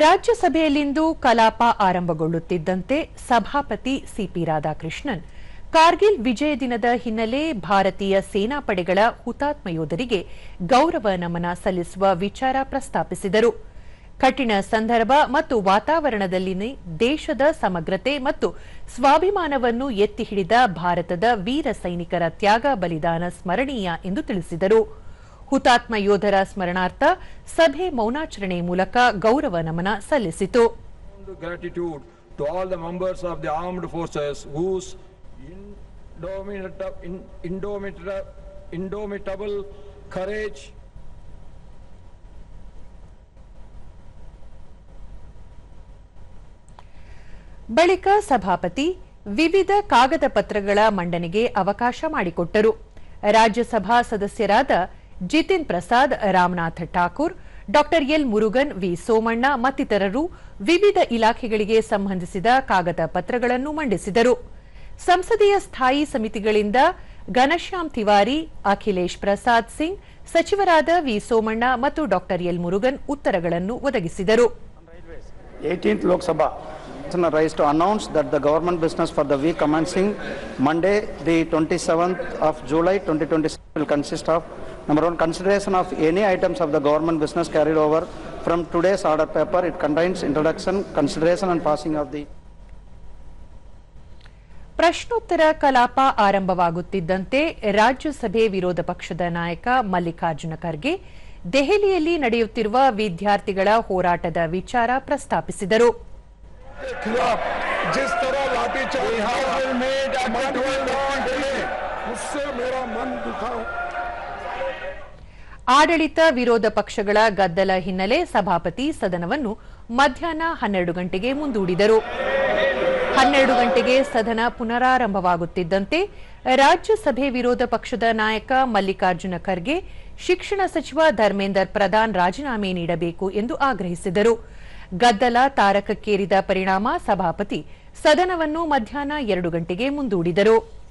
ರಾಜ್ಯಸಭೆಯಲ್ಲಿಂದು ಕಲಾಪ ಆರಂಭಗೊಳ್ಳುತ್ತಿದ್ದಂತೆ ಸಭಾಪತಿ ಸಿಪಿ ರಾಧಾಕೃಷ್ಣನ್ ಕಾರ್ಗಿಲ್ ವಿಜಯ ದಿನದ ಹಿನ್ನೆಲೆ ಭಾರತೀಯ ಸೇನಾಪಡೆಗಳ ಹುತಾತ್ಮ ಯೋಧರಿಗೆ ಗೌರವ ನಮನ ಸಲ್ಲಿಸುವ ವಿಚಾರ ಪ್ರಸ್ತಾಪಿಸಿದರು. ಕಠಿಣ ಸಂದರ್ಭ ಮತ್ತು ವಾತಾವರಣದಲ್ಲಿ ದೇಶದ ಸಮಗ್ರತೆ ಮತ್ತು ಸ್ವಾಭಿಮಾನವನ್ನು ಎತ್ತಿ ಹಿಡಿದ ಭಾರತದ ವೀರ ಸೈನಿಕರ ತ್ಯಾಗ ಬಲಿದಾನ ಸ್ಮರಣೀಯ ಎಂದು ತಿಳಿಸಿದರು. ಹುತಾತ್ಮ ಯೋಧರ ಸ್ಮರಣಾರ್ಥ ಸಭೆ ಮೌನಾಚರಣೆ ಮೂಲಕ ಗೌರವ ನಮನ ಸಲ್ಲಿಸಿತು. ಬಳಿಕ ಸಭಾಪತಿ ವಿವಿಧ ಕಾಗದ ಪತ್ರಗಳ ಮಂಡನೆಗೆ ಅವಕಾಶ ಮಾಡಿಕೊಟ್ಟರು. ರಾಜ್ಯಸಭಾ ಸದಸ್ಯರಾದ ಜಿತಿನ್ ಪ್ರಸಾದ್, ರಾಮನಾಥ್ ಠಾಕೂರ್, ಡಾ ಎಲ್ ಮುರುಗನ್, ವಿ ಸೋಮಣ್ಣ ಮತ್ತಿತರರು ವಿವಿಧ ಇಲಾಖೆಗಳಿಗೆ ಸಂಬಂಧಿಸಿದ ಕಾಗದ ಪತ್ರಗಳನ್ನು ಮಂಡಿಸಿದರು. ಸಂಸದೀಯ ಸ್ಥಾಯಿ ಸಮಿತಿಗಳಿಂದ ಘನಶ್ಯಾಮ್ ತಿವಾರಿ, ಅಖಿಲೇಶ್ ಪ್ರಸಾದ್ ಸಿಂಗ್, ಸಚಿವರಾದ ವಿ ಸೋಮಣ್ಣ ಮತ್ತು ಡಾ ಎಲ್ ಮುರುಗನ್ ಉತ್ತರಗಳನ್ನು ಒದಗಿಸಿದರು. 18th Lok Sabha rise to announce that the government business for the week commencing Monday, the 27th of July 2026 will consist of number 1, consideration of any items of the government business carried over from today's order paper. It contains introduction, consideration and passing of the ಪ್ರಶ್ನೋತ್ತರ ಕಲಾಪ ಆರಂಭವಾಗುತ್ತಿದ್ದಂತೆ ರಾಜ್ಯಸಭೆ ವಿರೋಧ ಪಕ್ಷದ ನಾಯಕ ಮಲ್ಲಿಕಾರ್ಜುನ ಖರ್ಗೆ ದೆಹಲಿಯಲ್ಲಿ ನಡೆಯುತ್ತಿರುವ ವಿದ್ಯಾರ್ಥಿಗಳ ಹೋರಾಟದ ವಿಚಾರ ಪ್ರಸ್ತಾಪಿಸಿದರು. ಆಡಳಿತ ವಿರೋಧ ಪಕ್ಷಗಳ ಗದ್ದಲ ಹಿನ್ನೆಲೆ ಸಭಾಪತಿ ಸದನವನ್ನು ಮಧ್ಯಾಹ್ನ 12 ಗಂಟೆಗೆ ಮುಂದೂಡಿದರು. 12 ಗಂಟೆಗೆ ಸದನ ಪುನರಾರಂಭವಾಗುತ್ತಿದ್ದಂತೆ ರಾಜ್ಯಸಭೆ ವಿರೋಧ ಪಕ್ಷದ ನಾಯಕ ಮಲ್ಲಿಕಾರ್ಜುನ ಖರ್ಗೆ ಶಿಕ್ಷಣ ಸಚಿವ ಧರ್ಮೇಂದ್ರ ಪ್ರಧಾನ್ ರಾಜೀನಾಮೆ ನೀಡಬೇಕು ಎಂದು ಆಗ್ರಹಿಸಿದರು. ಗದ್ದಲ ತಾರಕಕ್ಕೇರಿದ ಪರಿಣಾಮ ಸಭಾಪತಿ ಸದನವನ್ನು ಮಧ್ಯಾಹ್ನ 2 ಗಂಟೆಗೆ ಮುಂದೂಡಿದರು.